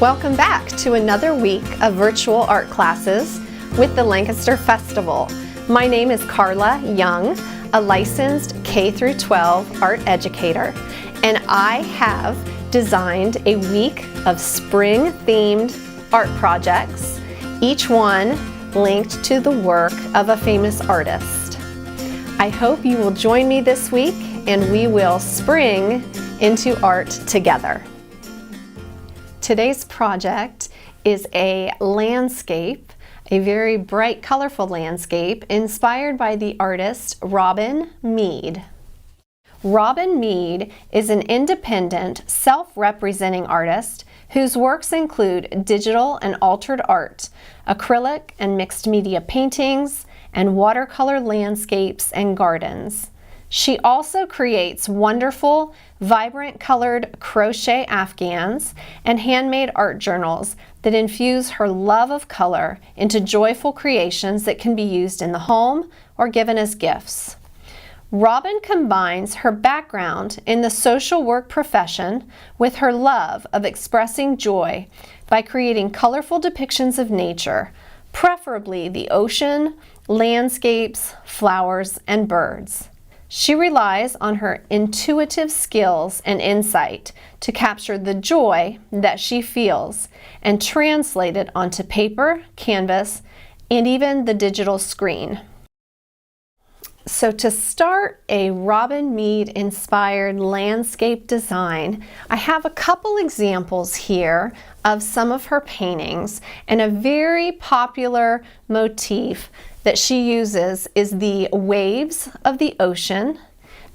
Welcome back to another week of virtual art classes with the Lancaster Festival. My name is Karla Young, a licensed K-12 art educator, and I have designed a week of spring-themed art projects, each one linked to the work of a famous artist. I hope you will join me this week and we will spring into art together. Today's project is a landscape, a very bright, colorful landscape inspired by the artist Robin Mead. Robin Mead is an independent, self-representing artist whose works include digital and altered art, acrylic and mixed media paintings, and watercolor landscapes and gardens. She also creates wonderful, vibrant colored crochet afghans and handmade art journals that infuse her love of color into joyful creations that can be used in the home or given as gifts. Robin combines her background in the social work profession with her love of expressing joy by creating colorful depictions of nature, preferably the ocean, landscapes, flowers, and birds. She relies on her intuitive skills and insight to capture the joy that she feels and translate it onto paper, canvas, and even the digital screen. So to start a Robin Mead inspired landscape design, I have a couple examples here of some of her paintings, and a very popular motif that she uses is the waves of the ocean.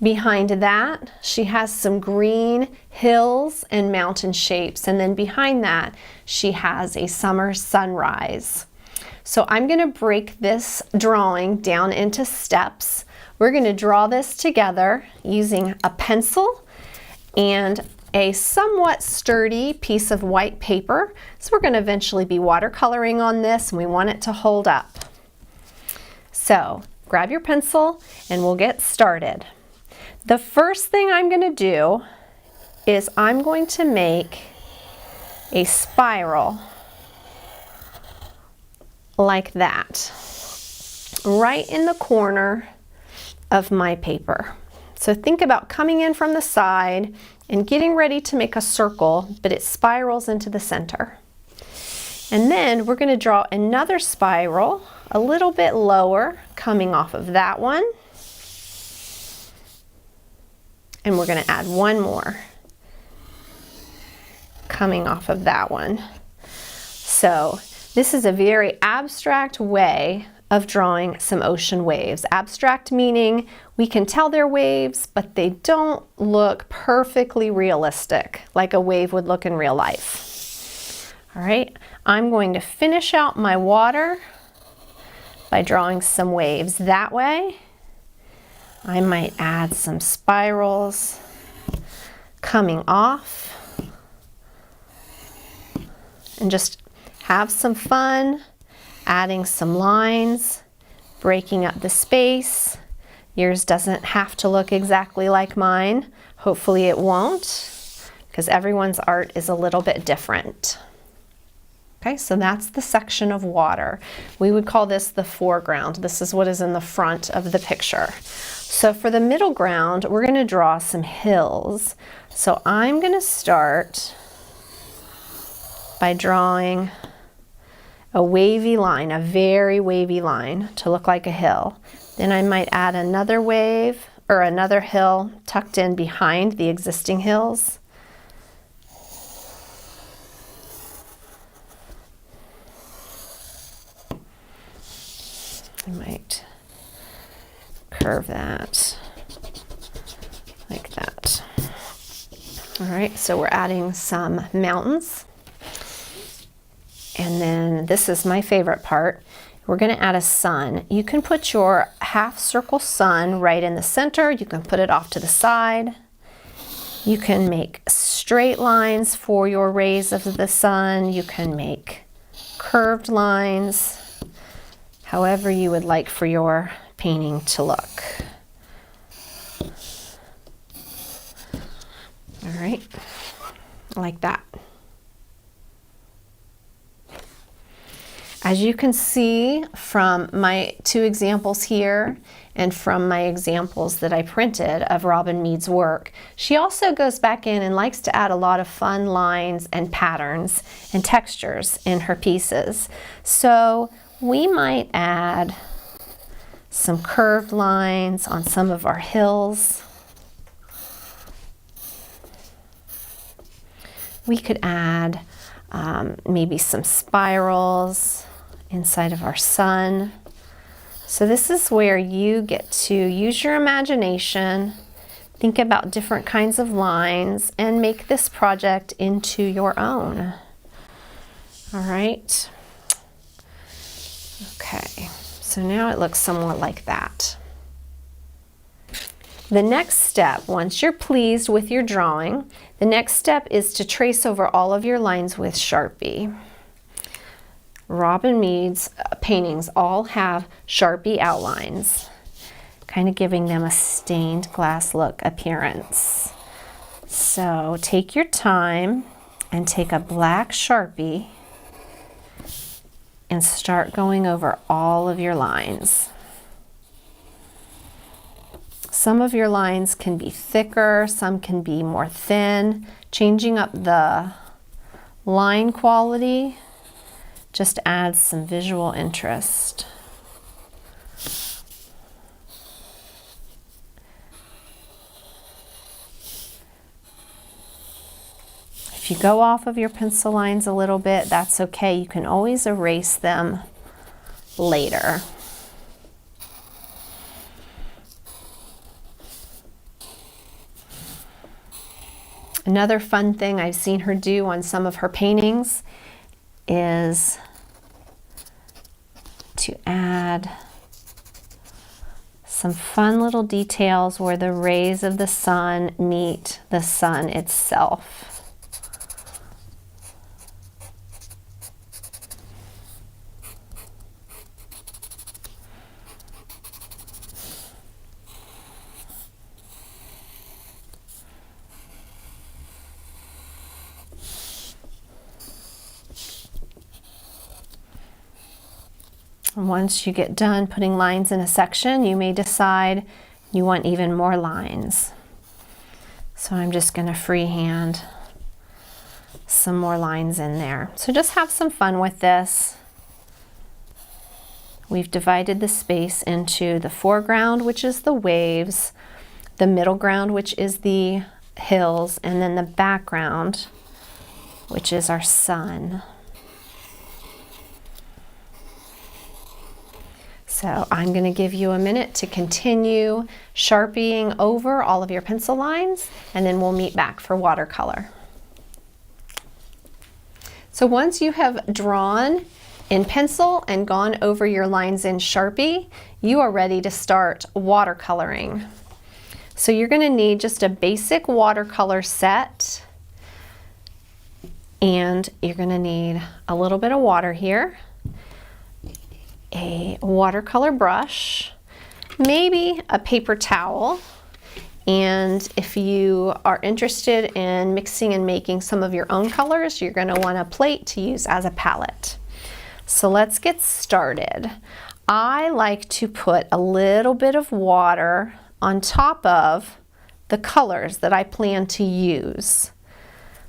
Behind that, she has some green hills and mountain shapes, and then behind that, she has a summer sunrise. So I'm going to break this drawing down into steps. We're going to draw this together using a pencil and a somewhat sturdy piece of white paper. So we're going to eventually be watercoloring on this, and we want it to hold up. So grab your pencil and we'll get started. The first thing I'm going to do is I'm going to make a spiral like that, right in the corner of my paper. So think about coming in from the side and getting ready to make a circle, but it spirals into the center. And then we're going to draw another spiral a little bit lower, coming off of that one. And we're going to add one more coming off of that one. So this is a very abstract way of drawing some ocean waves. Abstract meaning we can tell they're waves, but they don't look perfectly realistic like a wave would look in real life. All right, I'm going to finish out my water by drawing some waves that way. I might add some spirals coming off and just have some fun adding some lines, breaking up the space. Yours doesn't have to look exactly like mine. Hopefully it won't, because everyone's art is a little bit different. Okay, so that's the section of water. We would call this the foreground. This is what is in the front of the picture. So for the middle ground, we're going to draw some hills. So I'm going to start by drawing a wavy line, a very wavy line to look like a hill. Then I might add another wave or another hill tucked in behind the existing hills. I might curve that like that. All right, so we're adding some mountains. And then this is my favorite part. We're going to add a sun. You can put your half circle sun right in the center. You can put it off to the side. You can make straight lines for your rays of the sun. You can make curved lines, however you would like for your painting to look. All right, like that. As you can see from my two examples here and from my examples that I printed of Robin Mead's work, she also goes back in and likes to add a lot of fun lines and patterns and textures in her pieces. So we might add some curved lines on some of our hills. We could add maybe some spirals inside of our sun. So this is where you get to use your imagination, think about different kinds of lines, and make this project into your own. All right. Okay, so now it looks somewhat like that. The next step, once you're pleased with your drawing, the next step is to trace over all of your lines with Sharpie. Robin Mead's paintings all have Sharpie outlines, kind of giving them a stained glass look appearance. So take your time and take a black Sharpie and start going over all of your lines. Some of your lines can be thicker, some can be more thin. Changing up the line quality just adds some visual interest. If you go off of your pencil lines a little bit, that's okay. You can always erase them later. Another fun thing I've seen her do on some of her paintings is to add some fun little details where the rays of the sun meet the sun itself. Once you get done putting lines in a section, you may decide you want even more lines. So I'm just going to freehand some more lines in there. So just have some fun with this. We've divided the space into the foreground, which is the waves, the middle ground, which is the hills, and then the background, which is our sun. So I'm going to give you a minute to continue sharpieing over all of your pencil lines, and then we'll meet back for watercolor. So once you have drawn in pencil and gone over your lines in Sharpie, you are ready to start watercoloring. So you're going to need just a basic watercolor set, and you're going to need a little bit of water here, a watercolor brush, maybe a paper towel, and if you are interested in mixing and making some of your own colors, you're going to want a plate to use as a palette. So let's get started. I like to put a little bit of water on top of the colors that I plan to use.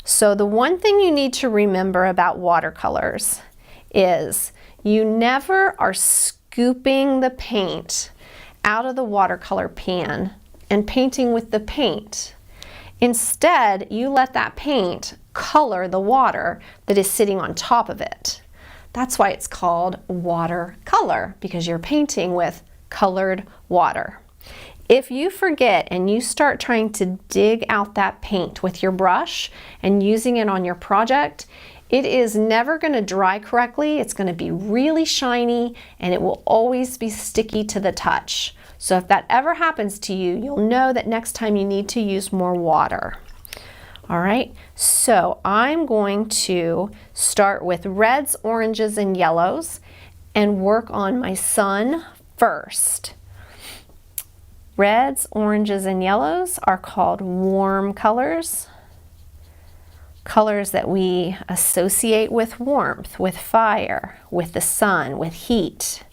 So the one thing you need to remember about watercolors is you never are scooping the paint out of the watercolor pan and painting with the paint. Instead, you let that paint color the water that is sitting on top of it. That's why it's called watercolor, because you're painting with colored water. If you forget and you start trying to dig out that paint with your brush and using it on your project, it is never going to dry correctly. It's going to be really shiny and it will always be sticky to the touch. So if that ever happens to you, you'll know that next time you need to use more water. All right, so I'm going to start with reds, oranges, and yellows and work on my sun first. Reds, oranges, and yellows are called warm colors. Colors that we associate with warmth, with fire, with the sun, with heat.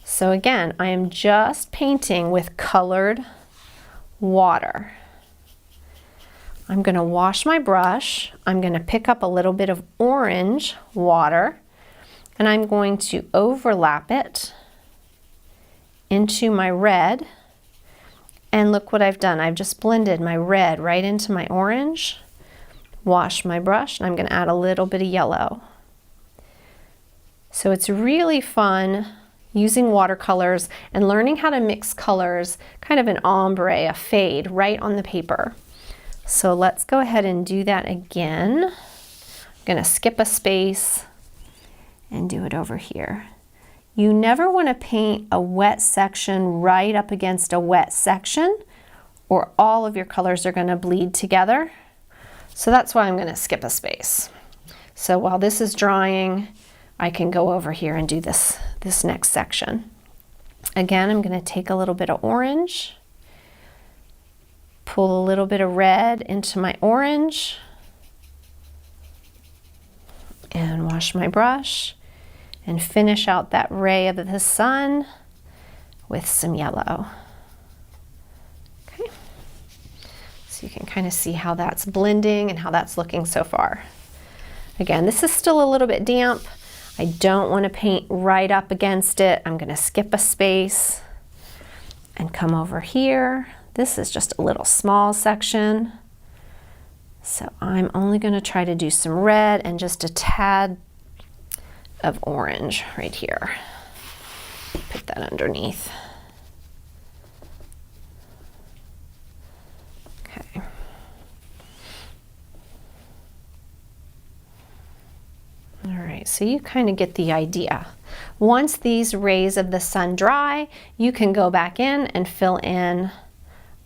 So again, I am just painting with colored water. I'm going to wash my brush. I'm going to pick up a little bit of orange water and I'm going to overlap it into my red. And look what I've done. I've just blended my red right into my orange. Wash my brush and I'm going to add a little bit of yellow. So it's really fun using watercolors and learning how to mix colors, kind of an ombre, a fade, right on the paper. So let's go ahead and do that again. I'm gonna skip a space and do it over here. You never want to paint a wet section right up against a wet section or all of your colors are going to bleed together. So that's why I'm going to skip a space. So while this is drying, I can go over here and do this next section. Again, I'm going to take a little bit of orange, pull a little bit of red into my orange, and wash my brush and finish out that ray of the sun with some yellow. Okay, so you can kind of see how that's blending and how that's looking so far. Again, this is still a little bit damp. I don't want to paint right up against it. I'm going to skip a space and come over here. This is just a little small section. So I'm only going to try to do some red and just a tad of orange right here. Put that underneath. Okay. All right, so you kind of get the idea. Once these rays of the sun dry, you can go back in and fill in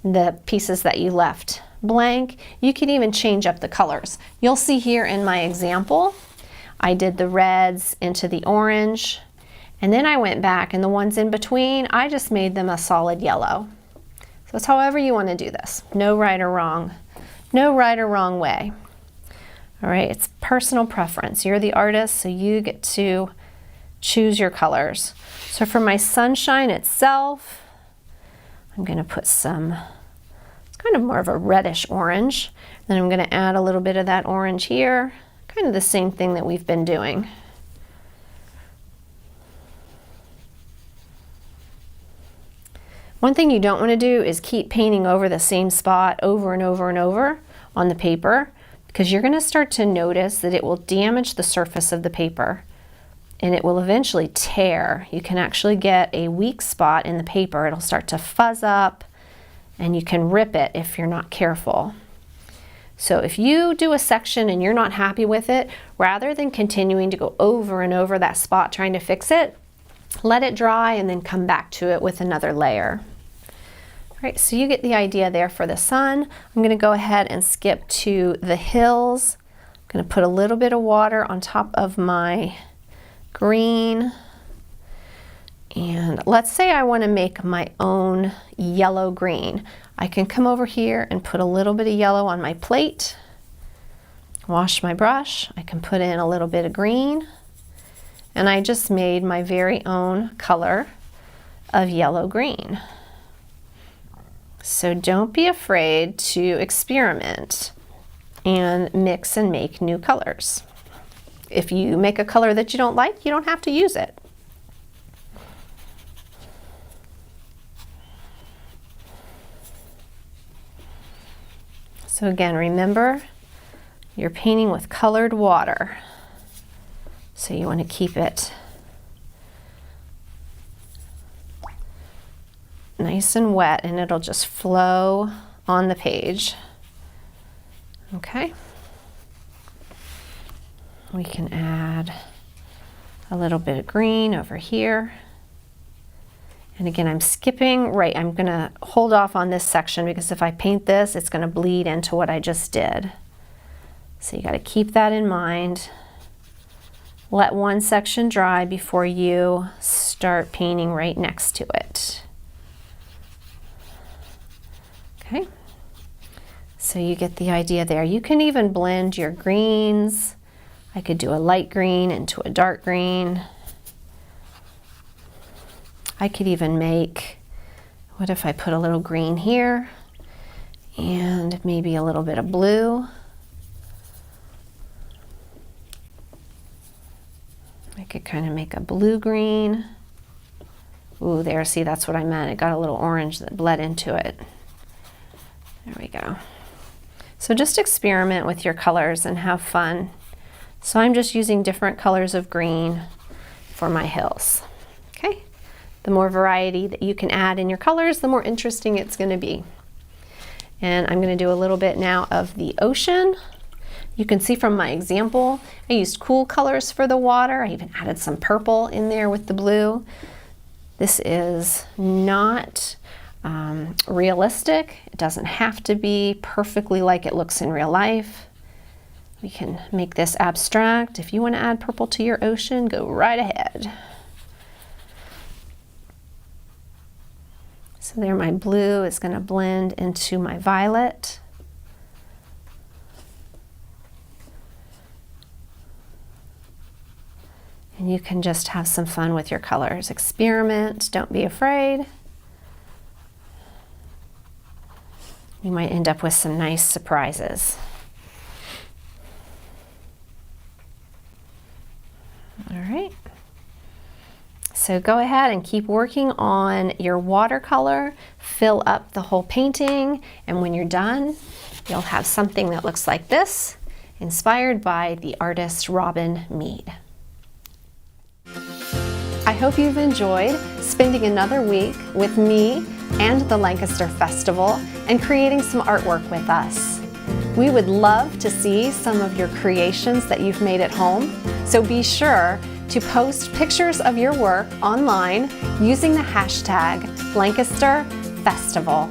the pieces that you left blank. You can even change up the colors. You'll see here in my example, I did the reds into the orange, and then I went back and the ones in between, I just made them a solid yellow. So it's however you want to do this. No right or wrong. No right or wrong way. All right, it's personal preference. You're the artist, so you get to choose your colors. So for my sunshine itself, I'm going to put some, it's kind of more of a reddish orange. Then I'm going to add a little bit of that orange here. Kind of the same thing that we've been doing. One thing you don't want to do is keep painting over the same spot over and over and over on the paper, because you're going to start to notice that it will damage the surface of the paper and it will eventually tear. You can actually get a weak spot in the paper. It'll start to fuzz up and you can rip it if you're not careful. So if you do a section and you're not happy with it, rather than continuing to go over and over that spot trying to fix it, let it dry and then come back to it with another layer. All right, so you get the idea there for the sun. I'm going to go ahead and skip to the hills. I'm going to put a little bit of water on top of my green. And let's say I want to make my own yellow green. I can come over here and put a little bit of yellow on my plate, wash my brush, I can put in a little bit of green, and I just made my very own color of yellow green. So don't be afraid to experiment and mix and make new colors. If you make a color that you don't like, you don't have to use it. So again, remember, you're painting with colored water. So you want to keep it nice and wet and it'll just flow on the page. Okay. We can add a little bit of green over here. And again, I'm skipping right. I'm gonna hold off on this section because if I paint this, it's gonna bleed into what I just did. So you gotta keep that in mind. Let one section dry before you start painting right next to it. Okay, so you get the idea there. You can even blend your greens. I could do a light green into a dark green. I could even make, what if I put a little green here and maybe a little bit of blue. I could kind of make a blue green. Ooh, there, see, that's what I meant. It got a little orange that bled into it. There we go. So just experiment with your colors and have fun. So I'm just using different colors of green for my hills. Okay, the more variety that you can add in your colors, the more interesting it's going to be. And I'm going to do a little bit now of the ocean. You can see from my example, I used cool colors for the water. I even added some purple in there with the blue. This is not realistic. It doesn't have to be perfectly like it looks in real life. We can make this abstract. If you want to add purple to your ocean, go right ahead. So there, my blue is going to blend into my violet. And you can just have some fun with your colors. Experiment, don't be afraid. You might end up with some nice surprises. All right. So go ahead and keep working on your watercolor. Fill up the whole painting, and when you're done, you'll have something that looks like this, inspired by the artist Robin Mead. I hope you've enjoyed spending another week with me and the Lancaster Festival and creating some artwork with us. We would love to see some of your creations that you've made at home, so be sure to post pictures of your work online using the hashtag Lancaster Festival.